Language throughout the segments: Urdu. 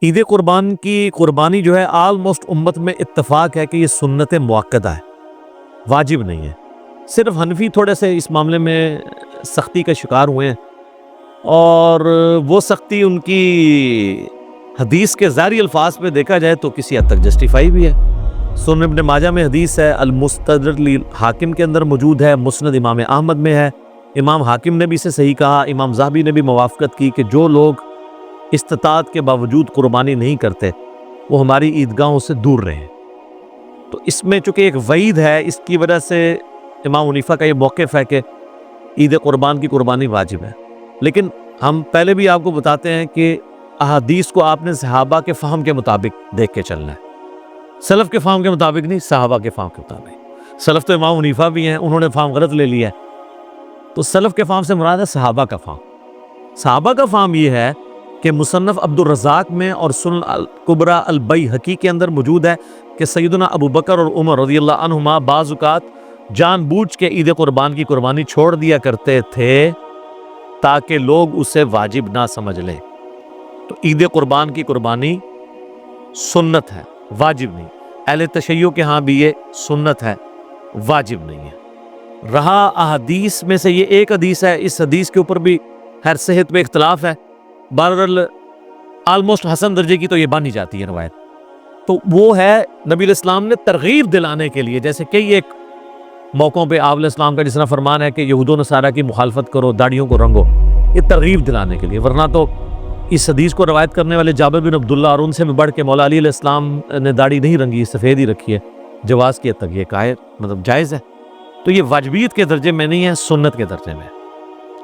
عید قربان کی قربانی جو ہے آلموسٹ امت میں اتفاق ہے کہ یہ سنت مؤکدہ ہے، واجب نہیں ہے۔ صرف حنفی تھوڑے سے اس معاملے میں سختی کا شکار ہوئے ہیں، اور وہ سختی ان کی حدیث کے ظاہری الفاظ پہ دیکھا جائے تو کسی حد تک جسٹیفائی بھی ہے۔ سنن ابن ماجہ میں حدیث ہے، المستدرک حاکم کے اندر موجود ہے، مسند امام احمد میں ہے، امام حاکم نے بھی اسے صحیح کہا، امام ذہبی نے بھی موافقت کی کہ جو لوگ استطاعت کے باوجود قربانی نہیں کرتے وہ ہماری عیدگاہوں سے دور رہیں۔ تو اس میں چونکہ ایک وعید ہے، اس کی وجہ سے امام حنیفہ کا یہ موقف ہے کہ عید قربان کی قربانی واجب ہے۔ لیکن ہم پہلے بھی آپ کو بتاتے ہیں کہ احادیث کو آپ نے صحابہ کے فہم کے مطابق دیکھ کے چلنا ہے، سلف کے فہم کے مطابق نہیں، صحابہ کے فہم کے مطابق۔ سلف تو امام حنیفہ بھی ہیں، انہوں نے فہم غلط لے لیا ہے، تو سلف کے فہم سے مراد ہے صحابہ کا فہم۔ صحابہ کا فہم یہ ہے کہ مصنف عبد الرزاق میں اور سنن الکبریٰ البیہقی کے اندر موجود ہے کہ سیدنا ابو بکر اور عمر رضی اللہ عنہما بعض اوقات جان بوجھ کے عید قربان کی قربانی چھوڑ دیا کرتے تھے تاکہ لوگ اسے واجب نہ سمجھ لیں۔ تو عید قربان کی قربانی سنت ہے، واجب نہیں۔ اہل تشیع کے ہاں بھی یہ سنت ہے، واجب نہیں ہے۔ رہا احادیث میں سے یہ ایک حدیث ہے، اس حدیث کے اوپر بھی خیر صحت پہ اختلاف ہے، بہرحال آلموسٹ حسن درجے کی تو یہ بن ہی جاتی ہے روایت۔ تو وہ ہے نبی علیہ السلام نے ترغیب دلانے کے لیے، جیسے کئی ایک موقعوں پہ آپ علیہ السلام کا جس طرح فرمان ہے کہ یہود و نصارہ کی مخالفت کرو، داڑھیوں کو رنگو، یہ ترغیب دلانے کے لیے۔ ورنہ تو اس حدیث کو روایت کرنے والے جابر بن عبداللہ اور ان سے بھی بڑھ کے مولا علی علیہ السلام نے داڑھی نہیں رنگی، سفید ہی رکھی ہے، جواز کی حد تک یہ مطلب جائز ہے۔ تو یہ واجبیت کے درجے میں نہیں ہے، سنت کے درجے میں۔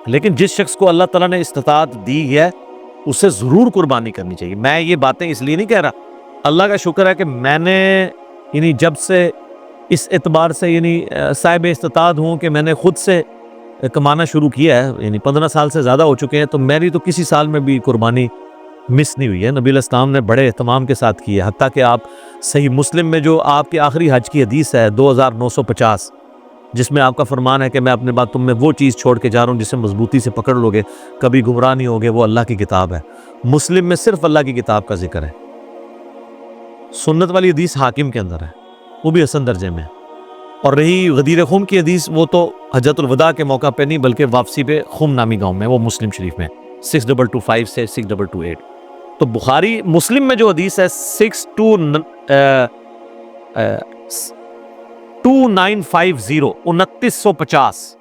لیکن جس شخص کو اللہ تعالیٰ نے استطاعت دی ہے اسے ضرور قربانی کرنی چاہیے۔ میں یہ باتیں اس لیے نہیں کہہ رہا، اللہ کا شکر ہے کہ میں نے جب سے اس اعتبار سے صاحب استطاعت ہوں کہ میں نے خود سے کمانا شروع کیا ہے، 15 سال سے زیادہ ہو چکے ہیں، تو میری تو کسی سال میں بھی قربانی مس نہیں ہوئی ہے۔ نبی علیہ السلام نے بڑے اہتمام کے ساتھ کی ہے، حتیٰ کہ آپ صحیح مسلم میں جو آپ کے آخری حج کی حدیث ہے 2950، جس میں آپ کا فرمان ہے کہ میں اپنے بعد تم میں وہ چیز چھوڑ کے جا رہا ہوں جسے مضبوطی سے پکڑ لو گے، کبھی گمراہ نہیں ہوگے، وہ اللہ کی کتاب ہے۔ مسلم میں صرف اللہ کی کتاب کا ذکر ہے۔ سنت والی حدیث حاکم کے اندر ہے، وہ بھی حسن درجے میں ہے۔ اور رہی غدیر خم کی حدیث، وہ تو حجۃ الوداع کے موقع پہ نہیں بلکہ واپسی پہ خم نامی گاؤں میں، وہ مسلم شریف میں 6225 سے 6228۔ تو بخاری مسلم میں جو حدیث ہے 2950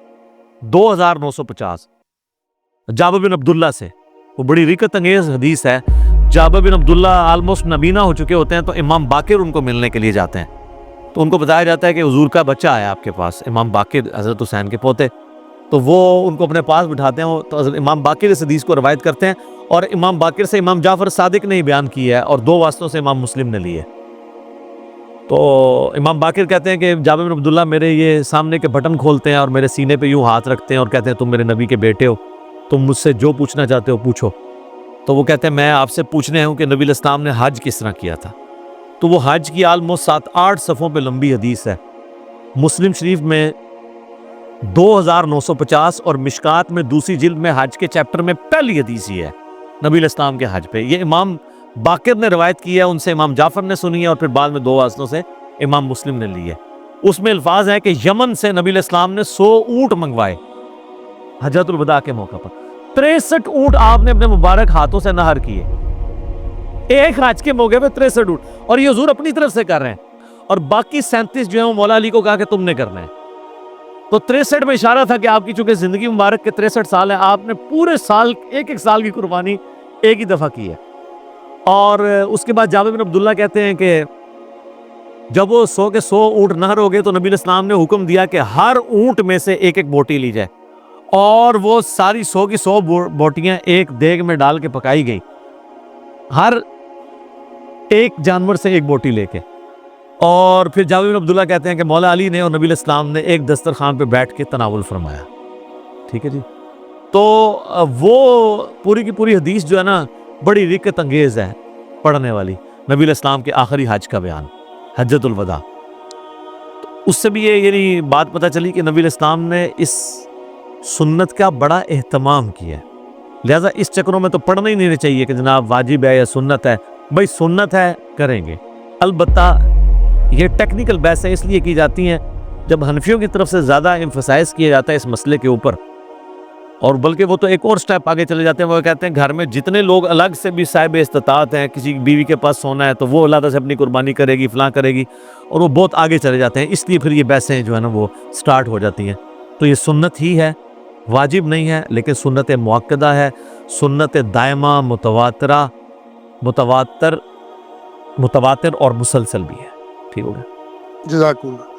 2950 جابر بن عبداللہ سے، وہ بڑی رکت انگیز حدیث ہے۔ جابر بن عبداللہ آلموسٹ نبینا ہو چکے ہوتے ہیں، تو امام باقر ان کو ملنے کے لیے جاتے ہیں، تو ان کو بتایا جاتا ہے کہ حضور کا بچہ آیا آپ کے پاس، امام باقر حضرت حسین کے پوتے، تو وہ ان کو اپنے پاس بٹھاتے ہیں، تو حضرت امام باقر اس حدیث کو روایت کرتے ہیں، اور امام باقر سے امام جعفر صادق نے ہی بیان کیا ہے، اور 2 واسطوں سے امام مسلم نے لیے۔ تو امام باقر کہتے ہیں کہ جابر بن عبداللہ میرے یہ سامنے کے بٹن کھولتے ہیں اور میرے سینے پہ یوں ہاتھ رکھتے ہیں اور کہتے ہیں تم میرے نبی کے بیٹے ہو، تم مجھ سے جو پوچھنا چاہتے ہو پوچھو۔ تو وہ کہتے ہیں میں آپ سے پوچھنے ہوں کہ نبی علیہ السلام نے حج کس طرح کیا تھا۔ تو وہ حج کی آلموسٹ 7-8 صفحوں پہ لمبی حدیث ہے، مسلم شریف میں 2950 اور مشکات میں دوسری جلد میں حج کے چیپٹر میں پہلی حدیث ہی ہے نبی علیہ السلام کے حج پہ۔ یہ امام باقر نے روایت کی ہے، ان سے امام جعفر نے سنی ہے، اور پھر بعد میں 2 واسطوں سے امام مسلم نے لی ہے۔ اس میں الفاظ ہیں کہ یمن سے نبی علیہ السلام نے 100 اونٹ منگوائے حجۃ الوداع کے موقع پر، 63 اونٹ آپ نے اپنے مبارک ہاتھوں سے نہر کیے، ایک حج کے موقع پہ 63 اونٹ، اور یہ حضور اپنی طرف سے کر رہے ہیں، اور باقی 37 جو ہیں وہ مولا علی کو کہا کہ تم نے کرنا ہے۔ تو 63 میں اشارہ تھا کہ آپ کی چونکہ زندگی مبارک کے 63 سال ہیں، آپ نے پورے سال ایک سال کی قربانی ایک ہی دفعہ کی ہے۔ اور اس کے بعد جابر بن عبداللہ کہتے ہیں کہ جب وہ 100 کے 100 اونٹ نہر ہو گئے تو نبی علیہ السلام نے حکم دیا کہ ہر اونٹ میں سے ایک ایک بوٹی لی جائے، اور وہ ساری 100 کی 100 بوٹیاں ایک دیگ میں ڈال کے پکائی گئی، ہر ایک جانور سے ایک بوٹی لے کے۔ اور پھر جابر بن عبداللہ کہتے ہیں کہ مولا علی نے اور نبی علیہ السلام نے ایک دسترخوان پہ بیٹھ کے تناول فرمایا۔ ٹھیک ہے جی، تو وہ پوری کی پوری حدیث جو ہے نا بڑی رکت انگیز ہے پڑھنے والی، نبی علیہ السلام کے آخری حج کا بیان، حجۃ الوداع۔ تو اس سے بھی یہ بات پتہ چلی کہ نبی علیہ السلام نے اس سنت کا بڑا اہتمام کیا ہے، لہٰذا اس چکروں میں تو پڑھنا ہی نہیں چاہیے کہ جناب واجب ہے یا سنت ہے، بھائی سنت ہے کریں گے. البتہ یہ ٹیکنیکل بحثیں اس لیے کی جاتی ہیں جب حنفیوں کی طرف سے زیادہ ایمفسائز کیا جاتا ہے اس مسئلے کے اوپر, اور بلکہ وہ تو ایک اور سٹیپ آگے چلے جاتے ہیں. وہ کہتے ہیں گھر میں جتنے لوگ الگ سے بھی صاحب استطاعت ہیں, کسی بیوی کے پاس سونا ہے تو وہ اللہ سے اپنی قربانی کرے گی, فلاں کرے گی, اور وہ بہت آگے چلے جاتے ہیں. اس لیے پھر یہ بحثیں جو ہے نا وہ سٹارٹ ہو جاتی ہیں. تو یہ سنت ہی ہے, واجب نہیں ہے, لیکن سنت مؤکدہ ہے, سنت دائمہ, متواتر اور مسلسل بھی ہے. ٹھیک ہو گیا, جزاک اللہ.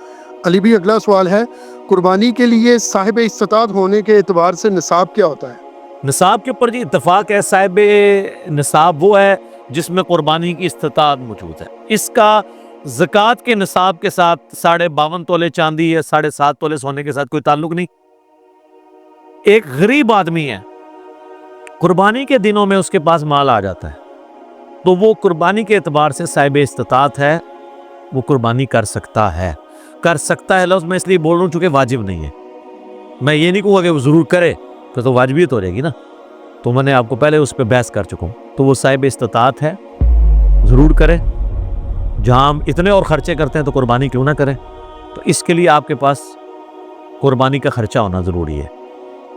علی بھی اگلا سوال ہے, قربانی کے لیے صاحب استطاعت ہونے کے اعتبار سے نصاب کیا ہوتا ہے؟ نصاب کے اوپر جی اتفاق ہے. صاحب نصاب وہ ہے جس میں قربانی کی استطاعت موجود ہے. اس کا زکوٰۃ کے نصاب کے ساتھ 52.5 تولے چاندی یا 7.5 تولے سونے کے ساتھ کوئی تعلق نہیں. ایک غریب آدمی ہے, قربانی کے دنوں میں اس کے پاس مال آ جاتا ہے, تو وہ قربانی کے اعتبار سے صاحب استطاعت ہے, وہ قربانی کر سکتا ہے. لفظ میں اس لیے بول رہا ہوں چونکہ واجب نہیں ہے. میں یہ نہیں کہوں گا کہ وہ ضرور کرے, پھر تو واجبیت ہو جائے گی نا. تو میں نے آپ کو پہلے اس پہ بحث کر چکا ہوں. تو وہ صاحب استطاعت ہے, ضرور کرے. جہاں ہم اتنے اور خرچے کرتے ہیں تو قربانی کیوں نہ کریں. تو اس کے لیے آپ کے پاس قربانی کا خرچہ ہونا ضروری ہے.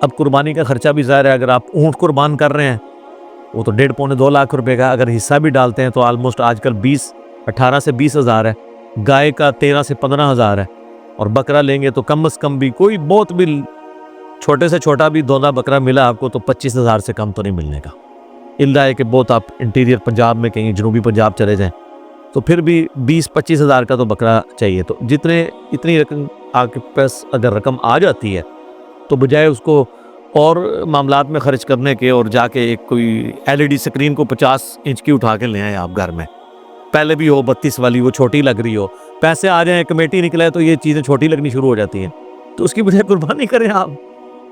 اب قربانی کا خرچہ بھی ظاہر ہے, اگر آپ اونٹ قربان کر رہے ہیں وہ تو 1.5-2 لاکھ روپے کا, اگر حصہ بھی ڈالتے ہیں تو آلموسٹ آج کل 18 سے 20 ہزار ہے. گائے کا 13 سے 15 ہزار ہے, اور بکرا لیں گے تو کم از کم بھی کوئی بہت بھی چھوٹے سے چھوٹا بھی دونا بکرا ملا آپ کو تو 25 ہزار سے کم تو نہیں ملنے کا. اللہ ہے کہ بہت آپ انٹیریئر پنجاب میں کہیں جنوبی پنجاب چلے جائیں تو پھر بھی 20-25 ہزار کا تو بکرا چاہیے. تو اتنی رقم آپ کے پاس اگر رقم آ جاتی ہے تو بجائے اس کو اور معاملات میں خرچ کرنے کے اور جا کے ایک کوئی LED سکرین کو 50 انچ کی اٹھا کے لے آئیں آپ گھر میں, پہلے بھی ہو 32 والی, وہ چھوٹی لگ رہی ہو, پیسے آ جائیں, کمیٹی نکلے تو یہ چیزیں چھوٹی لگنی شروع ہو جاتی ہیں. تو اس کی بجائے قربانی کریں. آپ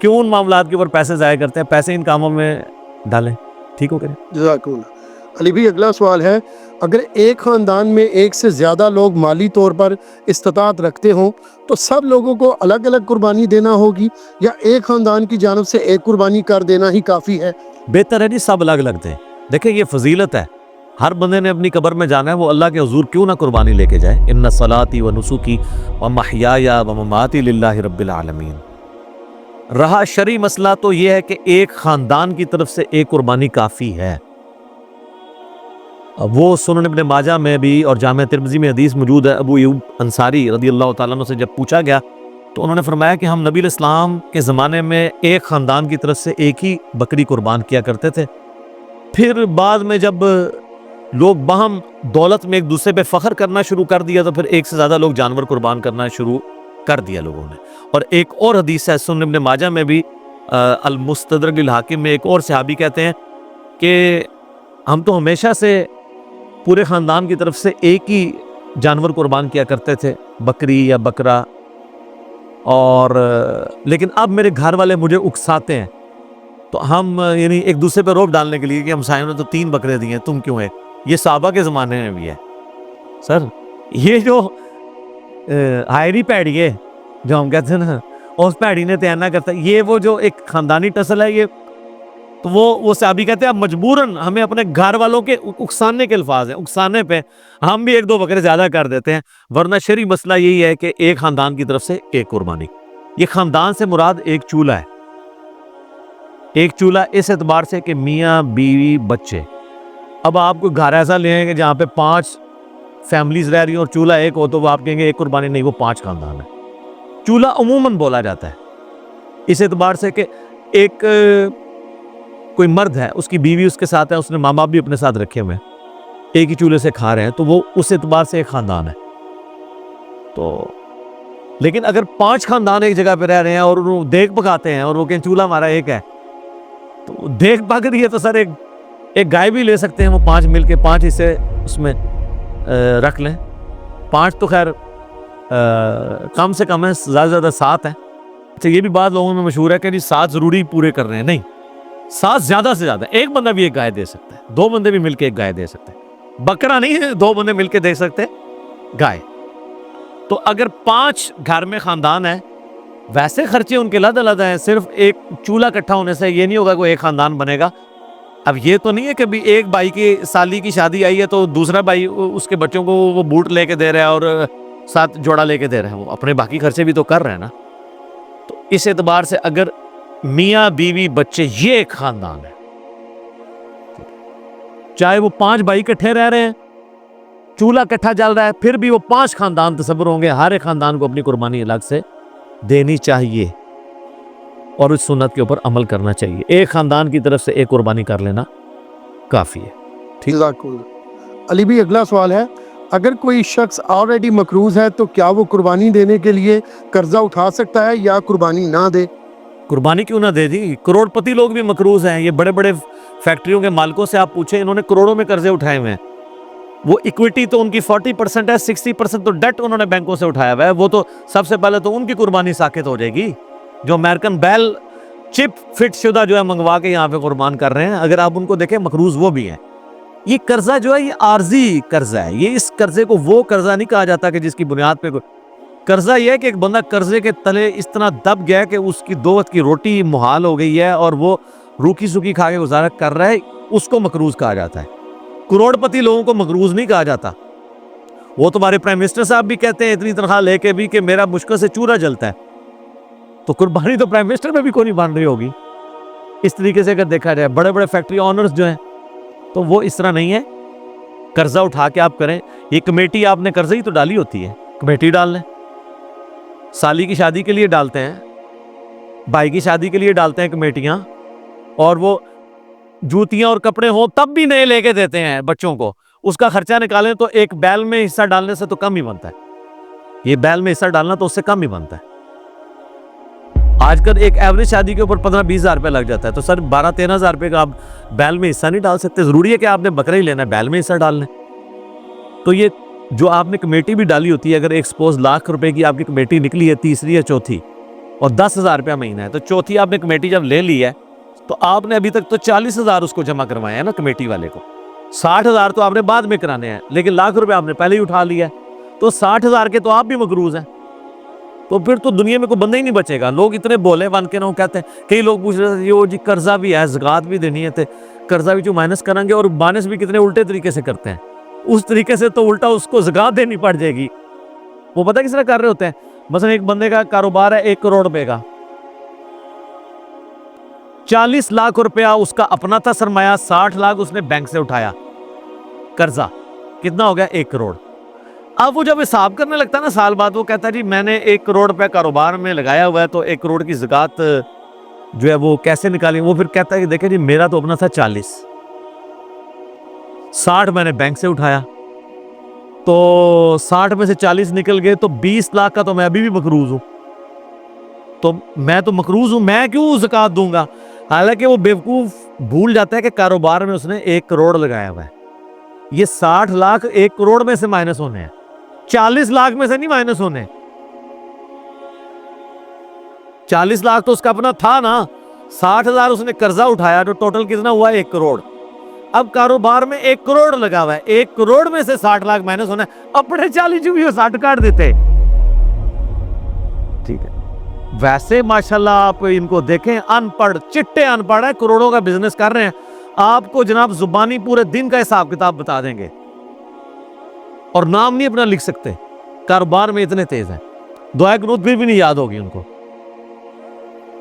کیوں ان معاملات کے اوپر پیسے ضائع کرتے ہیں؟ پیسے ان کاموں میں ڈالیں. ٹھیک ہو کریں. جزاک اللہ. علی بھی اگلا سوال ہے, اگر ایک خاندان میں ایک سے زیادہ لوگ مالی طور پر استطاعت رکھتے ہوں تو سب لوگوں کو الگ الگ قربانی دینا ہوگی, یا ایک خاندان کی جانب سے ایک قربانی کر دینا ہی کافی ہے؟ بہتر ہے جی سب الگ الگ دیں. دیکھیں یہ فضیلت ہے, ہر بندے نے اپنی قبر میں جانا ہے, وہ اللہ کے حضور کیوں نہ قربانی لے کے جائے. ان صلاتی و نسکی و محیای و مماتی للہ رب العالمین. رہا شرعی مسئلہ تو یہ ہے کہ ایک خاندان کی طرف سے ایک قربانی کافی ہے. وہ سنن ابن ماجہ میں بھی اور جامع ترمذی میں حدیث موجود ہے. ابو ایوب انصاری رضی اللہ تعالیٰ عنہ سے جب پوچھا گیا تو انہوں نے فرمایا کہ ہم نبی علیہ السلام کے زمانے میں ایک خاندان کی طرف سے ایک ہی بکری قربان کیا کرتے تھے. پھر بعد میں جب لوگ باہم دولت میں ایک دوسرے پہ فخر کرنا شروع کر دیا تو پھر ایک سے زیادہ لوگ جانور قربان کرنا شروع کر دیا لوگوں نے. اور ایک اور حدیث ہے سنن ابن ماجہ میں بھی, المستدرک الحاکم میں, ایک اور صحابی کہتے ہیں کہ ہم تو ہمیشہ سے پورے خاندان کی طرف سے ایک ہی جانور قربان کیا کرتے تھے, بکری یا بکرا, اور لیکن اب میرے گھر والے مجھے اکساتے ہیں تو ہم یعنی ایک دوسرے پہ روب ڈالنے کے لیے کہ ہم سائن نے تو 3 بکرے دیے, تم کیوں ہے. یہ صحابہ کے زمانے میں بھی ہے. سر یہ جو ہائری پیڑی ہے جو ہم کہتے ہیں نا, اس پیڑی نے تیرنا کرتا ہے, یہ وہ جو ایک خاندانی ٹسل ہے یہ, تو وہ صحابی کہتے ہیں اب مجبوراً ہمیں اپنے گھر والوں کے اکسانے کے الفاظ ہیں, اکسانے پہ ہم بھی 1-2 بکرے زیادہ کر دیتے ہیں. ورنہ شرعی مسئلہ یہی ہے کہ ایک خاندان کی طرف سے ایک قربانی. یہ خاندان سے مراد ایک چولہا ہے. ایک چولہا اس اعتبار سے کہ میاں بیوی بچے. اب آپ کو گھر ایسا لے آئیں کہ جہاں پہ 5 فیملیز رہ رہی ہیں اور چولہا ایک ہو تو وہ آپ کہیں گے ایک قربانی نہیں, وہ 5 خاندان ہے. چولہا عموماً بولا جاتا ہے اس اعتبار سے کہ ایک کوئی مرد ہے, اس کی بیوی اس کے ساتھ ہے, اس نے ماں باپ بھی اپنے ساتھ رکھے ہوئے ہیں, ایک ہی چولہے سے کھا رہے ہیں, تو وہ اس اعتبار سے ایک خاندان ہے. تو لیکن اگر 5 خاندان ایک جگہ پہ رہ رہے ہیں اور انہوں دیکھ پکاتے ہیں اور وہ کہیں چولہا ہمارا ایک ہے, تو دیکھ پک رہی ہے تو سر ایک گائے بھی لے سکتے ہیں وہ 5 مل کے 5 حصے اس میں رکھ لیں. 5 تو خیر کم سے کم ہے, زیادہ سے زیادہ 7 ہے. اچھا یہ بھی بات لوگوں میں مشہور ہے کہ جی 7 ضروری پورے کر رہے ہیں, نہیں, 7 زیادہ سے زیادہ. ایک بندہ بھی ایک گائے دے سکتا ہے, 2 بندے بھی مل کے ایک گائے دے سکتے ہیں. بکرا نہیں ہے 2 بندے مل کے دے سکتے گائے. تو اگر 5 گھر میں خاندان ہے, ویسے خرچے ان کے علیحدہ علیحدہ ہیں, صرف ایک چولہا اکٹھا ہونے سے یہ نہیں ہوگا کوئی ایک خاندان بنے گا. اب یہ تو نہیں ہے کہ بھی ایک بھائی کی سالی کی شادی آئی ہے تو دوسرا بھائی اس کے بچوں کو وہ بوٹ لے کے دے رہا ہے اور ساتھ جوڑا لے کے دے رہا ہے، وہ اپنے باقی خرچے بھی تو کر رہے ہیں نا. تو اس اعتبار سے اگر میاں بیوی بچے یہ ایک خاندان ہے، چاہے وہ 5 بھائی کٹھے رہ رہے ہیں، چولہا کٹھا جل رہا ہے، پھر بھی وہ 5 خاندان تصور ہوں گے. ہر ایک خاندان کو اپنی قربانی الگ سے دینی چاہیے اور اس سنت کے اوپر عمل کرنا چاہیے. ایک خاندان کی طرف سے ایک قربانی کر لینا کافی ہے. جزاک اللہ. علی بھائی اگلا سوال ہے، اگر کوئی شخص آلریڈی مقروض ہے تو کیا وہ قربانی دینے کے لیے قرضہ اٹھا سکتا ہے یا قربانی نہ دے؟ قربانی کیوں نہ دے دی؟ کروڑ پتی لوگ بھی مقروض ہیں. یہ بڑے بڑے فیکٹریوں کے مالکوں سے آپ پوچھیں، انہوں نے کروڑوں میں قرضے اٹھائے ہوئے ہیں. وہ ایکویٹی تو ان کی 40% ہے، 60% تو ڈیٹ انہوں نے بینکوں سے اٹھایا ہوا ہے. وہ تو سب سے پہلے تو ان کی قربانی ساقط ہو جائے گی جو امریکن بیل چپ فٹ شدہ جو ہے منگوا کے یہاں پہ قربان کر رہے ہیں. اگر آپ ان کو دیکھیں مقروض وہ بھی ہیں. یہ قرضہ جو ہے یہ عارضی قرضہ ہے. یہ اس قرضے کو وہ قرضہ نہیں کہا جاتا کہ جس کی بنیاد پہ قرضہ یہ ہے کہ ایک بندہ قرضے کے تلے اس طرح دب گیا کہ اس کی 2 وقت کی روٹی محال ہو گئی ہے اور وہ روکھی سوکھی کھا کے گزارا کر رہا ہے، اس کو مقروض کہا جاتا ہے. کروڑ پتی لوگوں کو مقروض نہیں کہا جاتا. وہ تمہارے پرائم منسٹر صاحب بھی کہتے ہیں اتنی تنخواہ لے کے بھی کہ میرا مشکل سے چورا جلتا ہے. تو قربانی تو پرائم منسٹر میں بھی کوئی نہیں بن رہی ہوگی. اس طریقے سے اگر دیکھا جائے بڑے بڑے فیکٹری آنرز جو ہیں تو وہ اس طرح نہیں ہے. قرضہ اٹھا کے آپ کریں. یہ کمیٹی آپ نے قرضہ ہی تو ڈالی ہوتی ہے، کمیٹی ڈال لیں. سالی کی شادی کے لیے ڈالتے ہیں، بھائی کی شادی کے لیے ڈالتے ہیں کمیٹیاں، اور وہ جوتیاں اور کپڑے ہوں تب بھی نئے لے کے دیتے ہیں بچوں کو. اس کا خرچہ نکالیں تو ایک بیل میں حصہ ڈالنے سے تو کم ہی بنتا ہے. یہ بیل میں حصہ ڈالنا تو اس سے کم ہی بنتا ہے. آج کل ایک ایوریج شادی کے اوپر 15-20 ہزار روپے لگ جاتا ہے. تو سر 12-13 ہزار روپے کا آپ بیل میں حصہ نہیں ڈال سکتے؟ ضروری ہے کہ آپ نے بکرا ہی لینا ہے، بیل میں حصہ ڈال لیں. تو یہ جو آپ نے کمیٹی بھی ڈالی ہوتی ہے، اگر ایک سپوز لاکھ روپے کی آپ کی کمیٹی نکلی ہے، تیسری یا چوتھی، اور 10,000 روپیہ مہینہ ہے، تو چوتھی آپ نے کمیٹی جب لے لی ہے تو آپ نے ابھی تک تو 40,000 اس کو جمع کروائے ہیں نا کمیٹی والے کو. 60,000 تو آپ نے بعد میں کرانے ہیں، لیکن لاکھ روپے آپ نے پہلے ہی اٹھا لیا ہے. تو 60,000 کے تو آپ بھی مقروض ہیں. تو پھر تو دنیا میں کوئی بندہ ہی نہیں بچے گا. لوگ اتنے بولے بن کے نہ کہتے ہیں. کئی لوگ پوچھ رہے ہیں جی قرضہ بھی ہے، زکوٰۃ بھی دینی ہے، تو قرضہ بھی جو مائنس کریں گے، اور مائنس بھی کتنے الٹے طریقے سے کرتے ہیں. اس طریقے سے تو الٹا اس کو زکوٰۃ دینی پڑ جائے گی. وہ پتہ کس طرح کر رہے ہوتے ہیں؟ مثلا ایک بندے کا کاروبار ہے 1 کروڑ روپے کا، 40 لاکھ روپیہ اس کا اپنا تھا سرمایہ، 60 لاکھ اس نے بینک سے اٹھایا قرضہ. کتنا ہو گیا؟ 1 کروڑ. اب وہ جب حساب کرنے لگتا ہے نا سال بعد، وہ کہتا ہے جی میں نے 1 کروڑ روپے کاروبار میں لگایا ہوا ہے، تو 1 کروڑ کی زکوٰۃ جو ہے وہ کیسے نکالیں؟ وہ پھر کہتا ہے کہ دیکھیں جی میرا تو اپنا تھا 40، 60 میں نے بینک سے اٹھایا، تو 60 میں سے 40 نکل گئے، تو 20 لاکھ کا تو میں ابھی بھی مقروض ہوں. تو میں تو مقروض ہوں، میں کیوں زکوٰۃ دوں گا؟ حالانکہ وہ بیوقوف بھول جاتا ہے کہ کاروبار میں اس نے 1 کروڑ لگایا ہوا ہے. یہ 60 لاکھ 1 کروڑ میں سے مائنس ہونے ہیں، 40 لاکھ میں سے نہیں مائنس ہونے. 40 لاکھ تو اس کا اپنا تھا نا، 60,000 اس نے قرضہ اٹھایا، تو ٹوٹل کتنا ہوا؟ 1 کروڑ. اب کاروبار میں 1 کروڑ لگا ہوا ہے، 1 کروڑ میں سے 60 لاکھ مائنس ہونا ہے. اپنے 40 جو بھی 60 کاٹ دیتے. ٹھیک ہے. ویسے ماشاءاللہ آپ ان کو دیکھیں، ان پڑھ چٹے ان پڑھ ہے، کروڑوں کا بزنس کر رہے ہیں. آپ کو جناب زبانی پورے دن کا حساب کتاب بتا دیں گے، اور نام نہیں اپنا لکھ سکتے. کاروبار میں اتنے تیز ہیں. دعائے قنوت پھر بھی نہیں یاد ہوگی ان کو.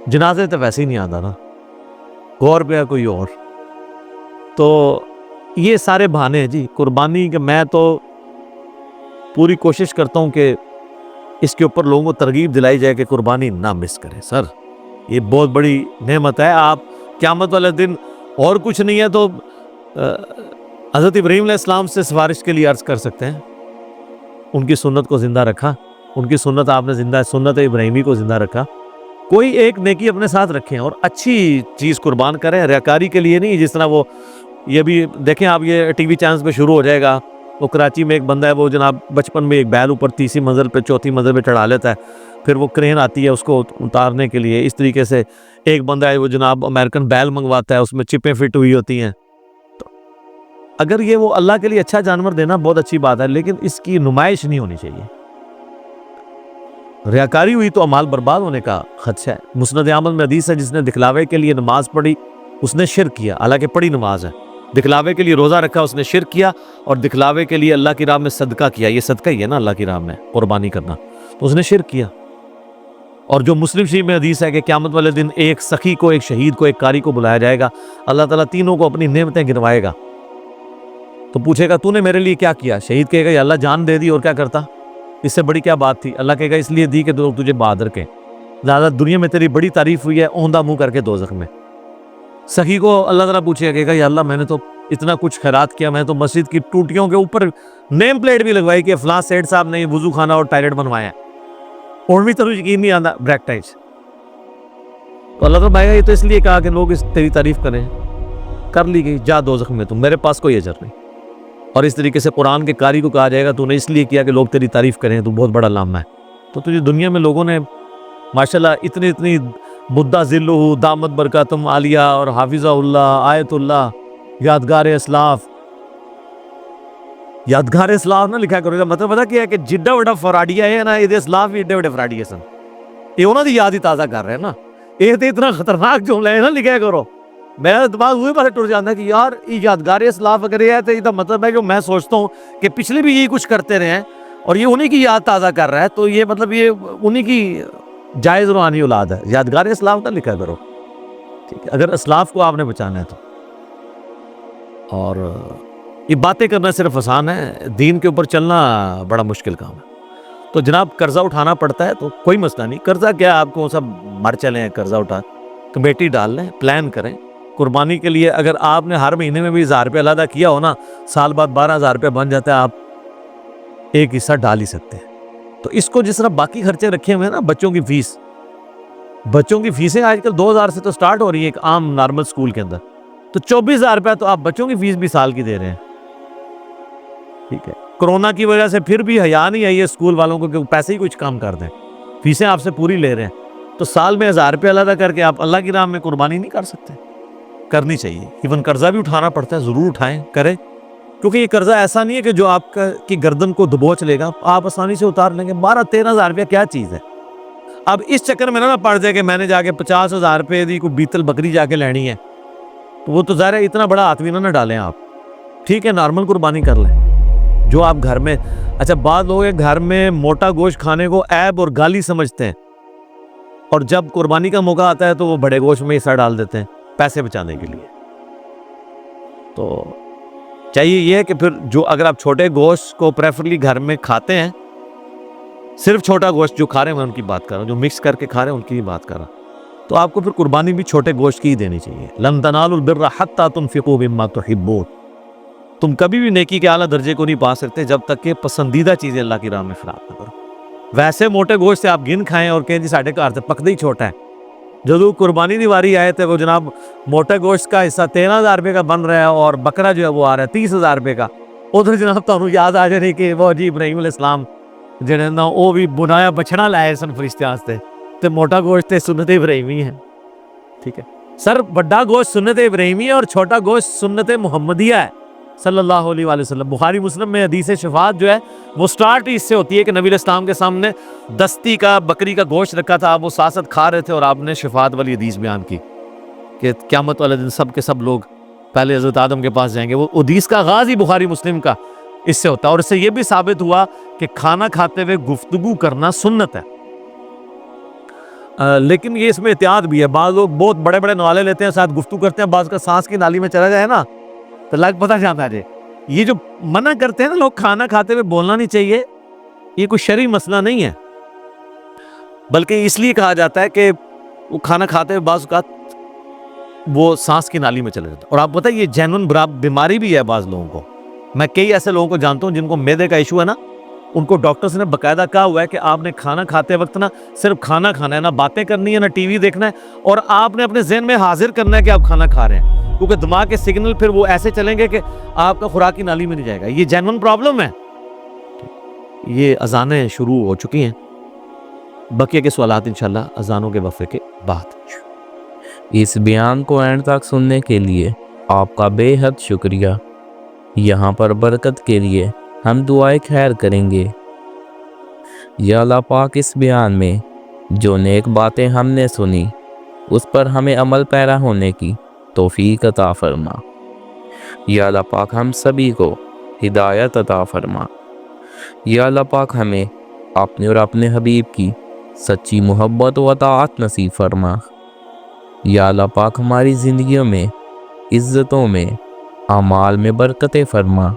جنازے تو ویسے ہی نہیں آتا نا، غور پہ کوئی اور. تو یہ سارے بہانے ہیں جی قربانی کے. میں تو پوری کوشش کرتا ہوں کہ اس کے اوپر لوگوں کو ترغیب دلائی جائے کہ قربانی نہ مس کریں. سر یہ بہت بڑی نعمت ہے. آپ قیامت والے دن اور کچھ نہیں ہے تو حضرت ابراہیم علیہ السلام سے سفارش کے لیے عرض کر سکتے ہیں. ان کی سنت کو زندہ رکھا، ان کی سنت آپ نے زندہ، سنت ابراہیمی کو زندہ رکھا. کوئی ایک نیکی اپنے ساتھ رکھیں اور اچھی چیز قربان کریں، ریاکاری کے لیے نہیں. جس طرح وہ یہ بھی دیکھیں آپ، یہ ٹی وی چینلز پہ شروع ہو جائے گا. وہ کراچی میں ایک بندہ ہے، وہ جناب بچپن میں ایک بیل اوپر 30 منزل پہ 4تھی منزل پہ چڑھا لیتا ہے، پھر وہ کرین آتی ہے اس کو اتارنے کے لیے. اس طریقے سے ایک بندہ ہے وہ جناب امریکن بیل منگواتا ہے، اس میں چپیں فٹ ہوئی ہوتی ہیں. تو اگر یہ وہ اللہ کے لیے اچھا جانور دینا بہت اچھی بات ہے، لیکن اس کی نمائش نہیں ہونی چاہیے. ریاکاری ہوئی تو اعمال برباد ہونے کا خدشہ ہے. مسند احمد میں حدیث ہے، جس نے دکھلاوے کے لیے نماز پڑھی اس نے شرک کیا، حالانکہ پڑھی نماز ہے، دکھلاوے کے لیے روزہ رکھا، اس نے شرک کیا، اور دکھلاوے کے لیے اللہ کی راہ میں صدقہ کیا، یہ صدقہ ہی ہے نا اللہ کی راہ میں قربانی کرنا، تو اس نے شرک کیا۔ اور جو مسلم شریف میں حدیث ہے کہ قیامت والے دن ایک سخی کو، ایک شہید کو، ایک قاری کو بلایا جائے گا، اللہ تعالیٰ تینوں کو اپنی نعمتیں گنوائے گا، تو پوچھے گا تو نے میرے لیے کیا کیا؟ شہید کہے گا یا اللہ جان دے دی، اور کیا کرتا، اس سے بڑی کیا بات تھی؟ اللہ کہے گا اس لیے دی کہ لوگ تجھے بہادر کہیں، زیادہ دنیا میں تیری بڑی تعریف ہوئی ہے، اوندھا منہ کر کے دوزخ میں۔ سخی کو اللہ تعالیٰ پوچھے گا، کہے گا یا اللہ میں نے تو اتنا کچھ خیرات کیا، میں تو مسجد کی ٹوٹیوں کے اوپر نیم پلیٹ بھی لگوائی کہ فلاں سیٹ صاحب نے وضو خانہ اور ٹائلٹ بنوایا ہے، اور بھی تو یقین نہیں آتا بریکٹائز۔ تو اللہ تعالیٰ بھائی گا یہ تو اس لیے کہا کہ لوگ اس تیری تعریف کریں، کر لی گئی، جا دوزخ میں تم، میرے پاس کوئی اجر نہیں۔ اور اس طریقے سے قرآن کے قاری کو کہا جائے گا تو نے اس لیے کیا کہ لوگ تیری تعریف کریں، تو بہت بڑا لامہ ہے۔ تو تجھے دنیا میں لوگوں نے ماشاءاللہ اتنی مدہ ذلہ دامت برکاتم عالیہ اور حافظہ اللہ، آیت اللہ، یادگار اسلاف، یادگار اسلاف نہ لکھا کرو، مطلب پتا کیا ہے کہ جڈا وڈا فراڈیا ہے نا، یہ اسلاف بھی ایڈے وڈے فراڈیے سن، یہ انہوں دی یاد ہی تازہ کر رہے ہیں نا، یہ تو اتنا خطرناک جملہ ہے نا لکھا کرو۔ میرا دماغ وہی پاسے ٹر جاتا ہے کہ یار یادگار اسلاف اگر یہ ہے تو یہ مطلب ہے کہ میں سوچتا ہوں کہ پچھلے بھی یہی کچھ کرتے رہے ہیں اور یہ انہی کی یاد تازہ کر رہا ہے، تو یہ مطلب یہ انہی کی جائز روحانی اولاد ہے۔ یادگار اسلاف نہ لکھا کرو، ٹھیک ہے، اگر اسلاف کو آپ نے بچانا ہے تو۔ اور یہ باتیں کرنا صرف آسان ہے، دین کے اوپر چلنا بڑا مشکل کام ہے۔ تو جناب قرضہ اٹھانا پڑتا ہے تو کوئی مسئلہ نہیں، قرضہ کیا آپ کو سب مر چلے ہیں، قرضہ اٹھا کمیٹی ڈال لیں، پلان کریں قربانی کے لیے۔ اگر آپ نے ہر مہینے میں بھی 1000 روپے علیحدہ کیا ہو نا، سال بعد 12,000 روپے بن جاتا ہے، آپ ایک حصہ ڈال ہی سکتے ہیں۔ تو اس کو جس طرح باقی خرچے رکھے ہوئے ہیں نا، بچوں کی فیس، بچوں کی فیسیں آج کل 2000 سے تو سٹارٹ ہو رہی ہے ایک عام نارمل سکول کے اندر، تو 24,000 روپے تو آپ بچوں کی فیس بھی سال کی دے رہے ہیں، ٹھیک ہے۔ کرونا کی وجہ سے پھر بھی حیا نہیں آئی ہے اسکول والوں کو کہ پیسے ہی کچھ کام کر دیں، فیسیں آپ سے پوری لے رہے ہیں، تو سال میں 1000 روپے علیحدہ کر کے آپ اللہ کی راہ میں قربانی نہیں کر سکتے؟ کرنی چاہیے۔ ایون قرضہ بھی اٹھانا پڑتا ہے، ضرور اٹھائیں، کریں، کیونکہ یہ قرضہ ایسا نہیں ہے کہ جو آپ کی گردن کو دبوچ لے گا، آپ آسانی سے اتار لیں گے۔ 12-13,000 روپیہ کیا چیز ہے؟ اب اس چکر میں نہ پڑ جائے کہ میں نے جا کے 50,000 روپے دی کوئی بیتل بکری جا کے لینی ہے، تو وہ تو ظاہر ہے اتنا بڑا ہاتھ بھی نہ ڈالیں آپ، ٹھیک ہے، نارمل قربانی کر لیں جو آپ گھر میں۔ اچھا بعض لوگ گھر میں موٹا گوشت کھانے کو عیب اور گالی سمجھتے ہیں، اور جب قربانی کا موقع آتا ہے تو وہ بڑے گوشت میں حصہ ڈال دیتے ہیں پیسے بچانے کے لیے۔ تو چاہیے یہ ہے کہ پھر جو اگر آپ چھوٹے گوشت کو پریفرلی گھر میں کھاتے ہیں، صرف چھوٹا گوشت جو کھا رہے ہیں، میں ان کی بات کر رہا ہوں، جو مکس کر کے کھا رہے ہیں ان کی بات کر رہا ہوں، تو آپ کو پھر قربانی بھی چھوٹے گوشت کی ہی دینی چاہیے۔ لن تنالوا البر حتی تنفقوا مما تحبون، تم کبھی بھی نیکی کے اعلیٰ درجے کو نہیں پا سکتے جب تک کہ پسندیدہ چیزیں اللہ کی راہ میں خراب نہ کرو۔ ویسے موٹے گوشت سے آپ گن کھائیں اور کہیں جی ساڑھے گھر سے پکدا ہی چھوٹا ہے، جب قربانی دی واری آئے تھے وہ جناب موٹے گوشت کا حصہ 13,000 روپے کا بن رہا ہے اور بکرا جو ہے وہ آ رہا ہے 30,000 روپے کا، ادھر جناب تمہیں یاد آ جائے کہ وہ جی ابراہیم علیہ السلام جڑے نا وہ بھی بنایا بچڑا لائے سن فرشتے واسطے، تے موٹا گوشت تے سنت ابراہیمی ہے، ٹھیک ہے سر، بڑا گوشت سنت ابراہیمی ہے اور چھوٹا گوشت سنت محمدیہ ہے صلی اللہ علیہ وآلہ وسلم۔ بخاری مسلم میں حدیث شفاعت جو ہے وہ سٹارٹ ہی اس سے ہوتی ہے کہ نبی علیہ السلام کے سامنے دستی کا بکری کا گوشت رکھا تھا، آپ وہ ساتھ کھا رہے تھے اور آپ نے شفاعت والی حدیث بیان کی کہ قیامت والے دن سب کے سب لوگ پہلے حضرت آدم کے پاس جائیں گے۔ وہ حدیث کا آغاز ہی بخاری مسلم کا اس سے ہوتا ہے، اور اس سے یہ بھی ثابت ہوا کہ کھانا کھاتے ہوئے گفتگو کرنا سنت ہے، لیکن یہ اس میں احتیاط بھی ہے۔ بعض لوگ بہت بڑے بڑے نوالے لیتے ہیں، ساتھ گفتگو کرتے ہیں، بعض کا سانس کی نالی میں چلا جائے نا تو لگ پتہ جاتا ہے۔ یہ جو منع کرتے ہیں نا لوگ کھانا کھاتے ہوئے بولنا نہیں چاہیے، یہ کوئی شرعی مسئلہ نہیں ہے، بلکہ اس لیے کہا جاتا ہے کہ وہ کھانا کھاتے ہوئے بعض اوقات وہ سانس کی نالی میں چلا جاتا ہے۔ اور آپ پتہ یہ جینون بیماری بھی ہے بعض لوگوں کو۔ میں کئی ایسے لوگوں کو جانتا ہوں جن کو معدے کا ایشو ہے نا، ان کو ڈاکٹرز نے باقاعدہ کہا ہوا ہے کہ آپ نے کھانا کھاتے وقت نا صرف کھانا کھانا ہے، نہ باتیں کرنی ہے، نہ ٹی وی دیکھنا ہے، اور آپ نے اپنے ذہن میں حاضر کرنا ہے کہ آپ کھانا کھا رہے ہیں، کیونکہ دماغ کے سگنل پھر وہ ایسے چلیں گے کہ آپ کا خوراک کی نالی میں نہیں جائے گا۔ یہ جینون پرابلم ہے۔ یہ اذانیں شروع ہو چکی ہیں، بقیہ کے سوالات انشاءاللہ اذانوں کے وقفے کے بعد۔ اس بیان کو اینڈ تک سننے کے لیے آپ کا بے حد شکریہ۔ یہاں پر برکت کے لیے ہم دعائے خیر کریں گے۔ یا اللہ پاک، اس بیان میں جو نیک باتیں ہم نے سنی اس پر ہمیں عمل پیرا ہونے کی توفیق عطا فرما۔ یا اللہ پاک ہم سبھی کو ہدایت عطا فرما۔ یا اللہ پاک ہمیں اپنے اور اپنے حبیب کی سچی محبت و اطاعت نصیب فرما۔ یا اللہ پاک ہماری زندگیوں میں، عزتوں میں، اعمال میں برکتیں فرما۔